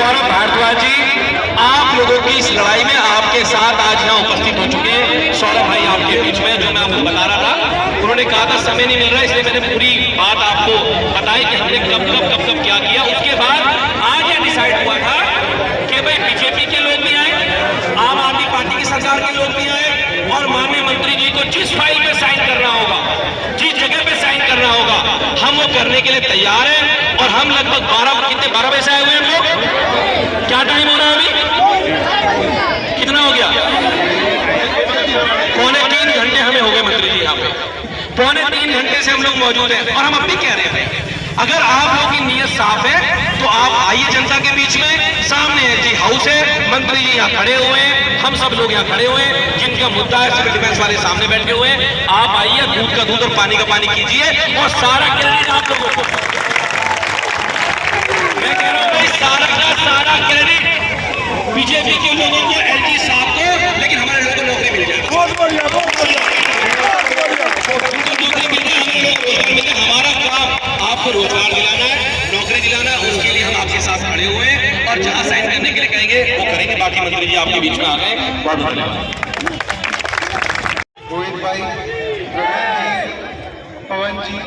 सौरभ भारद्वाज जी, आप लोगों की इस लड़ाई में आपके साथ आज यहाँ उपस्थित हो चुके हैं सौरभ भाई आपके बीच में। जो मैं आपको बता रहा था, उन्होंने कहा था समय नहीं मिल रहा, इसलिए मैंने पूरी बात आपको बताई कि हमने कब क्या किया। उसके बाद आज यह डिसाइड हुआ था कि भाई बीजेपी के लोग भी आए, आम आदमी पार्टी की सरकार के लोग भी आए, और माननीय मंत्री जी को जिस फाइल पे साइन करना होगा, जिस जगह पे साइन करना होगा, हम वो करने के लिए तैयार हैं। और हम लगभग 12 बजे से आए हुए हैं हम लोग। क्या टाइम हो रहा है अभी, कितना हो गया? 2.25 घंटे हमें हो गए मंत्री जी यहाँ पे। 2.25 घंटे से हम लोग मौजूद हैं और हम अब भी कह रहे हैं, अगर आप लोगों की नीयत साफ है तो आप आइए जनता के बीच में। सामने एलजी हाउस है, मंत्री जी यहाँ खड़े हुए हैं, हम सब लोग यहाँ खड़े हुए हैं, जिनका मुद्दा है सिविल डिफेंस वाले सामने बैठे हुए हैं। आप आइए, दूध का दूध और पानी का पानी कीजिए, और सारा क्रेडिट आप लोगों को, मैं कह रहा हूं भाई, सारा का सारा क्रेडिट बीजेपी के लोगों को, एलजी साहब को, लेकिन हमारे लोगों को नौकरी मिल जाए, बहुत बढ़िया, बहुत बढ़िया, उनको नौकरी मिल जाए, हमें लोगों को रोजगार मिल जाए। हमारा काम आपको रोजगार दिलाना है, नौकरी दिलाना है, उसके लिए हम आपके साथ खड़े हुए हैं। और जहां साइन करने के लिए कहेंगे वो करेंगे। बाकी मंत्री जी आपके बीच में आ गए, बहुत धन्यवाद। रोहित भाई, पवन जी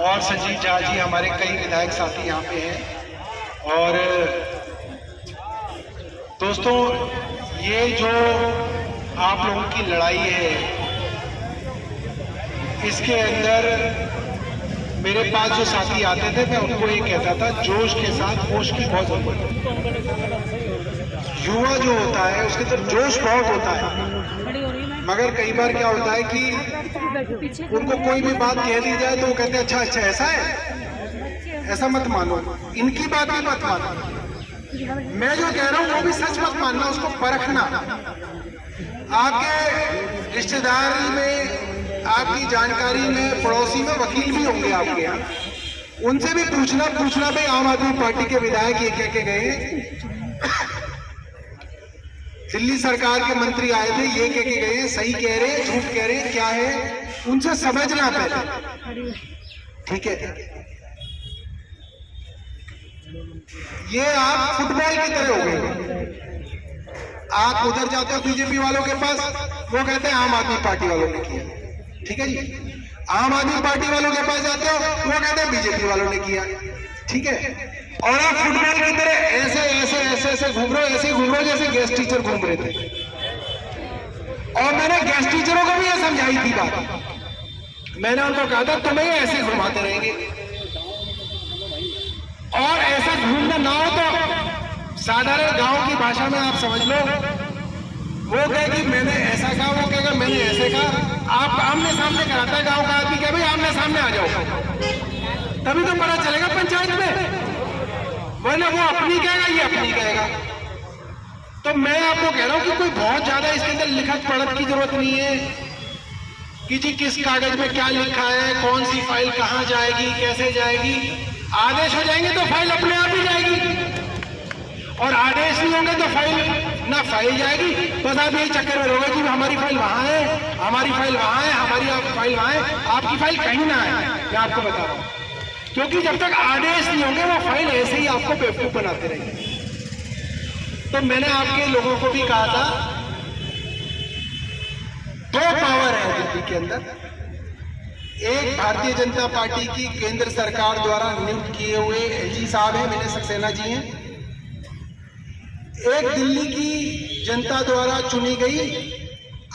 और संजीव झा जी, हमारे कई विधायक साथी यहाँ पे हैं। और दोस्तों, ये जो आप लोगों की लड़ाई है, इसके अंदर मेरे पास जो साथी आते थे, मैं उनको ये कहता था, जोश के साथ होश की बहुत जरूरत है। युवा जो होता है उसके अंदर जोश बहुत होता है, मगर कई बार क्या होता है कि उनको कोई भी बात कह दी जाए तो वो कहते हैं अच्छा ऐसा है, ऐसा मत मानो, इनकी बात भी मत मानो, मैं जो कह रहा हूँ वो भी सच मत मानना, उसको परखना। आपके रिश्तेदारी में, आपकी जानकारी में, पड़ोसी में वकील भी होंगे आपके यहाँ, उनसे भी पूछना भाई आम आदमी पार्टी के विधायक ये कह के गए, दिल्ली सरकार के मंत्री आए थे, ये कह के गए, सही कह रहे हैं, झूठ कह रहे हैं, क्या है, उनसे समझना पहले, ठीक है। ये आप फुटबॉल की तरह हो गए, आप उधर जाते हो बीजेपी वालों के पास, वो कहते हैं आम आदमी पार्टी वालों ने किया, ठीक है जी। आम आदमी पार्टी वालों के पास जाते हो, वो कहते हैं बीजेपी वालों ने किया, ठीक है। और आप फुटबॉल की तरह ऐसे घूम रहे हो, ऐसे घूम रहे हो जैसे गेस्ट टीचर घूम रहे थे। और मैंने गेस्ट टीचरों को भी ये समझाई थी बात, मैंने उनको कहा था तुम्हें ऐसे घुमाते रहेंगे, और ऐसा घूमना ना हो तो साधारण गांव की भाषा में आप समझ लो, वो कहेगी मैंने ऐसा कहा, वो कहेगा मैंने ऐसे कहा। आप आमने सामने कराता है, गांव का आदमी कहे भाई आमने सामने आ जाओ, तभी तो पता चलेगा पंचायत में, वरना वो अपनी कहेगा, ये अपनी कहेगा। तो मैं आपको कह रहा हूं कि कोई बहुत ज्यादा इसके अंदर लिखत पढ़त की जरूरत नहीं है कि जी किस कागज में क्या लिखा है, कौन सी फाइल कहां जाएगी, कैसे जाएगी। आदेश हो जाएंगे तो फाइल अपने आप ही जाएगी, और आदेश नहीं होंगे तो फाइल ना फाइल जाएगी। बस आप यही चक्कर में रहोगे कि हमारी फाइल वहां है, हमारी फाइल वहां है, हमारी फाइल वहां है, आपकी फाइल कहीं ना है। मैं आपको बता रहा हूं, क्योंकि जब तक आदेश नहीं होंगे वो फाइल ऐसे ही आपको बेवकूफ बनाते रहेंगे। तो मैंने आपके लोगों को भी कहा था, 2 पावर है दिल्ली के अंदर, एक भारतीय जनता पार्टी की केंद्र सरकार द्वारा नियुक्त किए हुए एलजी साहब हैं, विनय सक्सेना जी हैं, एक दिल्ली की जनता द्वारा चुनी गई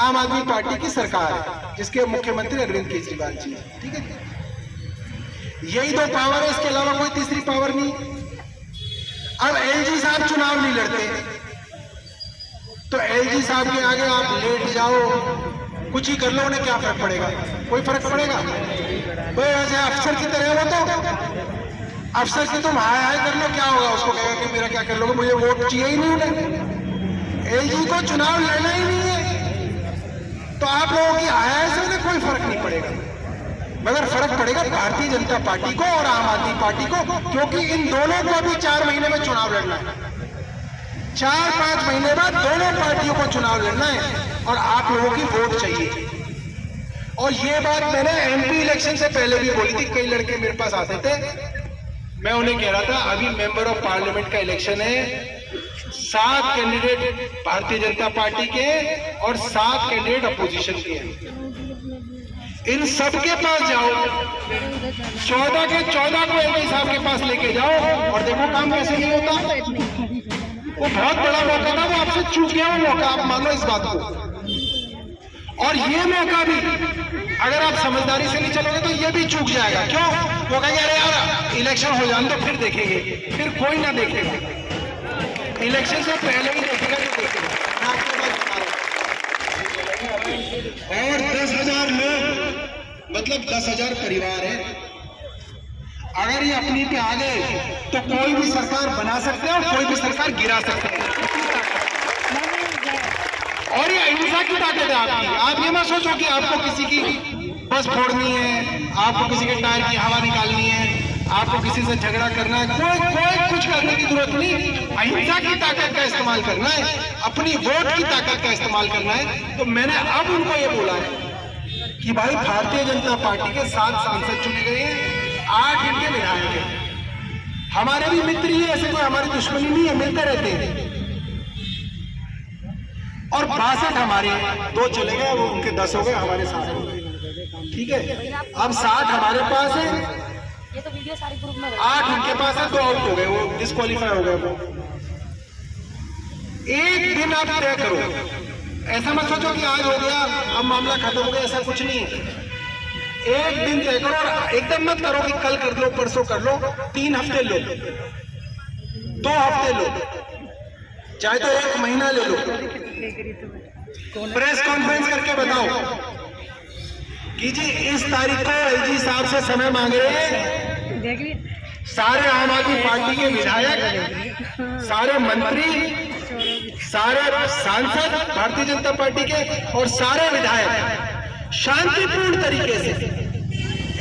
आम आदमी पार्टी की सरकार है, जिसके मुख्यमंत्री अरविंद केजरीवाल जी हैं, ठीक है। यही 2 पावर है, इसके अलावा कोई तीसरी पावर नहीं। अब एलजी साहब चुनाव नहीं लड़ते, तो एलजी साहब के आगे आप लेट जाओ, कुछ ही कर लो, उन्हें क्या फर्क पड़ेगा? कोई फर्क पड़ेगा? भाई ऐसे अफसर की तरह हो तो अफसर की तुम हाय हाय कर लो, क्या होगा? उसको कहेगा कि मेरा क्या कर लोगे, मुझे वोट चाहिए ही नहीं उन्हें। एलजी को चुनाव लड़ना ही नहीं है, तो आप लोगों की हाय हाय से उन्हें कोई फर्क नहीं पड़ेगा, मगर फर्क पड़ेगा भारतीय जनता पार्टी को और आम आदमी पार्टी को, क्योंकि इन दोनों को अभी 4 महीने में चुनाव लड़ना है। 4-5 महीने बाद दोनों पार्टियों को चुनाव लड़ना है, और आप लोगों की वोट चाहिए। और ये बात मैंने एमपी इलेक्शन से पहले भी बोली थी, कई लड़के मेरे पास आते थे मैं उन्हें कह रहा था अभी मेंबर ऑफ पार्लियामेंट का इलेक्शन है, 7 कैंडिडेट भारतीय जनता पार्टी के और 7 कैंडिडेट अपोजिशन के हैं। इन सबके पास जाओ, 14 के 14 को एलजी साहब के पास लेके जाओ और देखो काम कैसे नहीं होता। वो बहुत बड़ा मौका था, वो आपसे चूक गया वो मौका, आप मानो इस बात को। और ये मौका भी अगर आप समझदारी से नहीं चलोगे तो ये भी चूक जाएगा। क्यों? वो कहेंगे अरे यार इलेक्शन हो जाने तो फिर देखेंगे, फिर कोई ना देखेगा, इलेक्शन से पहले ही देखेगा जो देखेगा। मैं आपको बात बता रहा हूं। और 10,000 लोग मतलब 10,000 परिवार है, अगर ये अपनी पे आ गए तो कोई भी सरकार बना सकते हैं और कोई भी सरकार गिरा सकते हैं। और ये अहिंसा की ताकत है आपकी। आप ये मत सोचो कि आपको किसी की बस फोड़नी है, आपको किसी के टायर की हवा निकालनी है, आपको किसी से झगड़ा करना है, कोई कुछ करने की जरूरत नहीं। अहिंसा की ताकत का इस्तेमाल करना है, अपनी वोट की ताकत का इस्तेमाल करना है। तो मैंने अब उनको ये बोला है कि भाई भारतीय जनता पार्टी के 7 सांसद चुने गए हैं, 8 इनके विधायक हैं, हमारे भी मित्र ही, ऐसे कोई हमारी दुश्मनी नहीं है, मिलते रहते हैं। और 62 हमारे, 2 चले गए, वो उनके 10 हो गए, हमारे 7 हो गए। ठीक है, अब 60 हमारे पास है, 8 उनके पास है, 2 आउट हो गए, वो डिस्क्वालीफाई हो गए। वो एक दिन आप तय करो, ऐसा मत सोचो कि आज हो गया अब मामला खत्म हो गया, ऐसा कुछ नहीं है। एक दिन तय करो और एकदम मत करो कि कल कर लो, परसों कर लो, 3 हफ्ते लो, 2 हफ्ते लो, चाहे तो 1 महीना ले लो। प्रेस कॉन्फ्रेंस करके बताओ कि जी इस तारीख को एलजी साहब से समय मांग रहे हैं सारे आम आदमी पार्टी के विधायक, सारे मंत्री, सारे सांसद भारतीय जनता पार्टी के और सारे विधायक शांतिपूर्ण तरीके से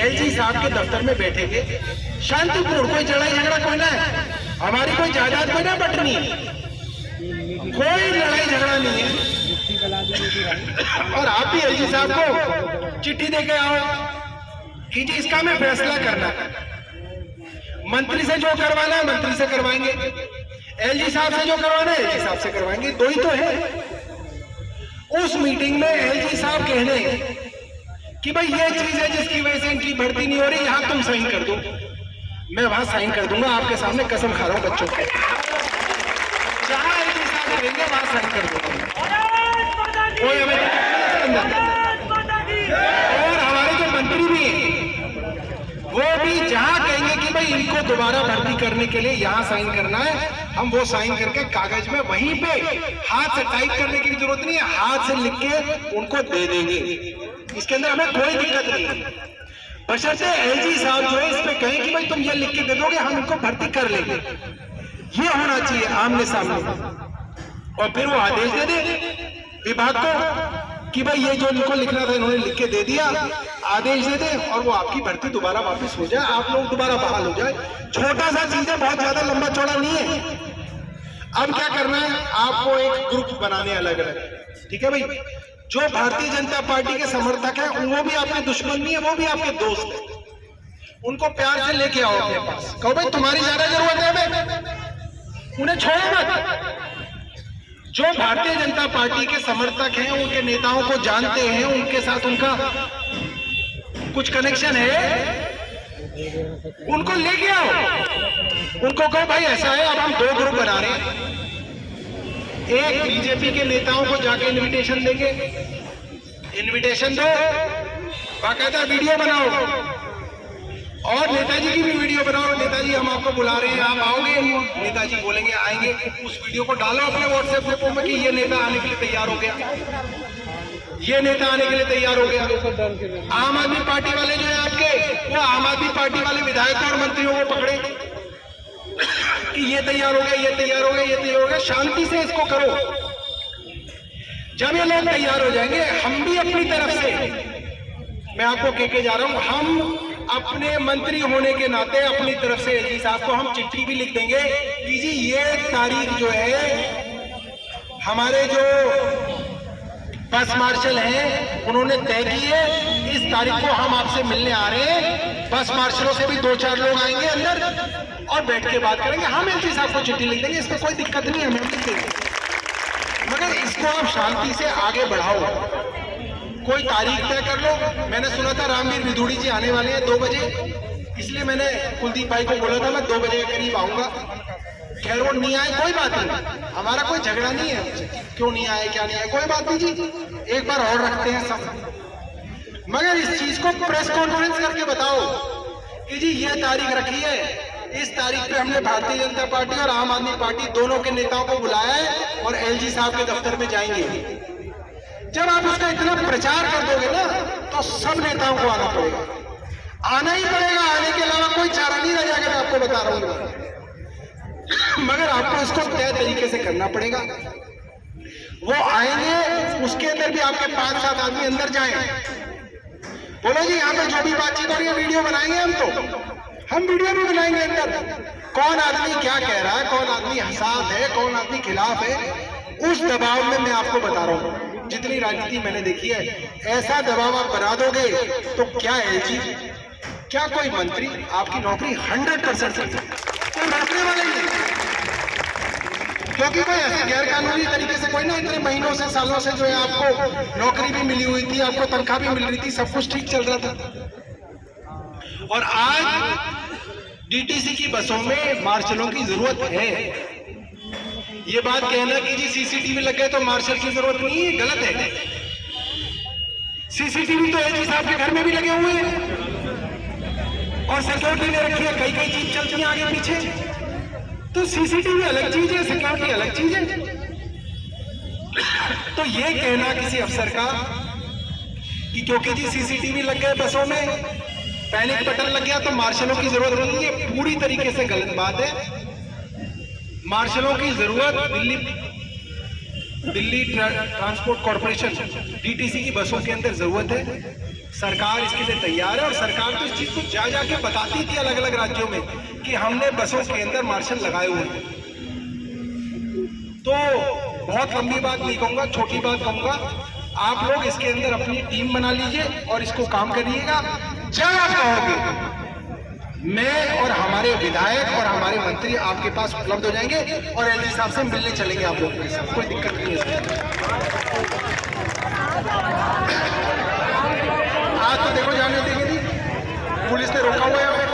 एलजी साहब के दफ्तर में बैठेंगे। शांतिपूर्ण, कोई लड़ाई झगड़ा कोई ना है, हमारी कोई जायदाद कोई ना बटनी, कोई लड़ाई झगड़ा नहीं है। और आप भी एलजी साहब को चिट्ठी देके आओ कि जी इसका हमें फैसला करना है, मंत्री से जो करवाना है मंत्री से करवाएंगे, एलजी साहब से जो करवाना है एलजी साहब से करवाएंगे, 2 ही तो है। उस मीटिंग में एलजी साहब कहने कि भाई ये चीज है जिसकी वजह से इनकी भर्ती नहीं हो रही, यहां तुम साइन कर दो, मैं वहां साइन कर दूंगा, आपके सामने कसम खा रहा हूं बच्चों के, जहां एलजी साहब कहेंगे वहां साइन कर दूंगा। कोई हमें और हमारे जो मंत्री भी हैं वो भी जहां कहेंगे कि भाई इनको दोबारा भर्ती करने के लिए यहां साइन करना है, हम वो साइन करके कागज में वहीं पे हाथ से टाइप करने की जरूरत नहीं है, हाथ से लिख के उनको दे देंगे। इसके अंदर हमें कोई दिक्कत नहीं है, बशर्ते एलजी साहब जो है इस पे कहें कि भाई तुम ये लिख के दे दोगे, हम इनको भर्ती कर लेंगे। ये होना चाहिए आमने सामने, और फिर वो आदेश दे दे विभाग को कि भाई ये जो इनको लिखना था इन्होंने लिख के दे दिया, आदेश दे दे और वो आपकी भर्ती दोबारा वापस हो जाए, आप लोग दोबारा बहाल हो जाए। छोटा सा चीज है, बहुत ज्यादा लंबा चौड़ा नहीं है। अब क्या करना है, आपको एक ग्रुप बनाने अलग अलग, ठीक है भाई, जो भारतीय जनता पार्टी के समर्थक है वो भी आपके दुश्मन नहीं है, वो भी आपके दोस्त है, उनको प्यार से लेके आओ अपने पास, कहो भाई तुम्हारी ज्यादा जरूरत है, उन्हें छोड़ो मत। जो भारतीय जनता पार्टी के समर्थक हैं, उनके नेताओं को जानते हैं, उनके साथ उनका कुछ कनेक्शन है, उनको लेके आओ, उनको कहो भाई ऐसा है अब हम 2 ग्रुप बना रहे हैं, एक बीजेपी के नेताओं को जाके इनविटेशन देंगे, इनविटेशन दो, बाकायदा वीडियो बनाओ और नेताजी की भी वीडियो बनाओ, नेताजी हम आपको बुला रहे हैं, आप आओगे, नेताजी बोलेंगे आएंगे, उस वीडियो को डालो अपने व्हाट्सएप ग्रुप में कि ये नेता आने के लिए तैयार हो गया, ये नेता आने के लिए तैयार हो गया। आम आदमी पार्टी वाले जो है आपके, वो आम आदमी पार्टी वाले विधायकों और मंत्रियों को पकड़े कि ये तैयार हो गया, ये तैयार हो गया, ये तैयार हो गया, शांति से इसको करो। जब ये लोग तैयार हो जाएंगे, हम भी अपनी तरफ से, मैं आपको कह के जा रहा हूं, हम अपने मंत्री होने के नाते अपनी तरफ से एलजी साहब को हम चिट्ठी भी लिख देंगे कि जी ये तारीख जो है हमारे जो बस मार्शल हैं उन्होंने तय की है, इस तारीख को हम आपसे मिलने आ रहे हैं। बस मार्शलों से भी 2-4 लोग आएंगे अंदर, और बैठ के बात करेंगे। हम एलजी साहब को चिट्ठी लिख देंगे, इसमें कोई दिक्कत नहीं है, हम लिख देंगे। मगर इसको आप शांति से आगे बढ़ाओ, कोई तारीख तय कर लो। मैंने सुना था रामवीर विधुड़ी जी आने वाले हैं 2 बजे, इसलिए मैंने कुलदीप भाई को बोला था मैं 2 बजे के करीब आऊंगा। खैर वो नहीं आए, कोई बात नहीं, हमारा कोई झगड़ा नहीं है उनसे, क्यों नहीं आए क्या नहीं आए, कोई बात नहीं जी, एक बार और रखते हैं सब। मगर इस चीज को प्रेस कॉन्फ्रेंस करके बताओ कि जी ये तारीख रखी है, इस तारीख पे हमने भारतीय जनता पार्टी और आम आदमी पार्टी दोनों के नेताओं को बुलाया है और एलजी साहब के दफ्तर में जाएंगे। जब आप उसका इतना प्रचार कर दोगे ना तो सब नेताओं को आना पड़ेगा, आना ही पड़ेगा, आने के अलावा कोई चारा नहीं रह जाएगा, मैं आपको बता रहा हूं। मगर आपको इसको तय तरीके से करना पड़ेगा। वो आएंगे, उसके अंदर भी आपके 5-7 आदमी अंदर जाएं, बोलो जी यहाँ पे जो भी बातचीत हो रही है वीडियो बनाएंगे, हम वीडियो भी बनाएंगे अंदर, कौन आदमी क्या कह रहा है, कौन आदमी साथ है, कौन आदमी खिलाफ है। उस दबाव में मैं आपको बता रहा हूं, जितनी राजनीति मैंने देखी है, ऐसा दबाव आप बना दोगे तो क्या एलजी, क्या कोई मंत्री आपकी नौकरी 100% कोई रोकने वाला ही नहीं, क्योंकि कोई ऐसे गैर कानूनी तरीके से कोई ना, इतने महीनों से सालों से जो है आपको नौकरी भी मिली हुई थी, आपको तनख्वाह भी मिल रही थी, सब कुछ ठीक चल रहा था। और आज डीटीसी की बसों में मार्शलों की जरूरत है। ये बात कहना कि जी सीसीटीवी लग गए तो मार्शल की जरूरत नहीं है, गलत है। सीसीटीवी तो एलजी साहब के घर में भी लगे हुए हैं और सिक्योरिटी ने रखी है, कई चीज चलती है आगे पीछे। तो सीसीटीवी अलग चीज है, सिक्योरिटी अलग चीज है। तो ये कहना किसी अफसर का कि क्योंकि जी सीसीटीवी लग गए बसों में, पैनिक बटन लग गया तो मार्शलों की जरूरत नहीं है, पूरी तरीके से गलत बात है। मार्शलों की जरूरत दिल्ली ट्रांसपोर्ट कॉर्पोरेशन डीटीसी की बसों के अंदर जरूरत है। सरकार इसके लिए तैयार है और सरकार तो इस चीज को जा जाके बताती थी अलग अलग राज्यों में कि हमने बसों के अंदर मार्शल लगाए हुए हैं। तो बहुत लंबी बात नहीं कहूंगा, छोटी बात कहूंगा, आप लोग इसके अंदर अपनी टीम बना लीजिए और इसको काम करिएगा। जब आप कहोगे मैं और हमारे विधायक और हमारे मंत्री आपके पास उपलब्ध हो जाएंगे और एलजी साहब से मिलने चलेंगे आप लोग के साथ, कोई दिक्कत नहीं है। आज तो देखो जाने देंगे नहीं, पुलिस ने रोका हुआ है हमें।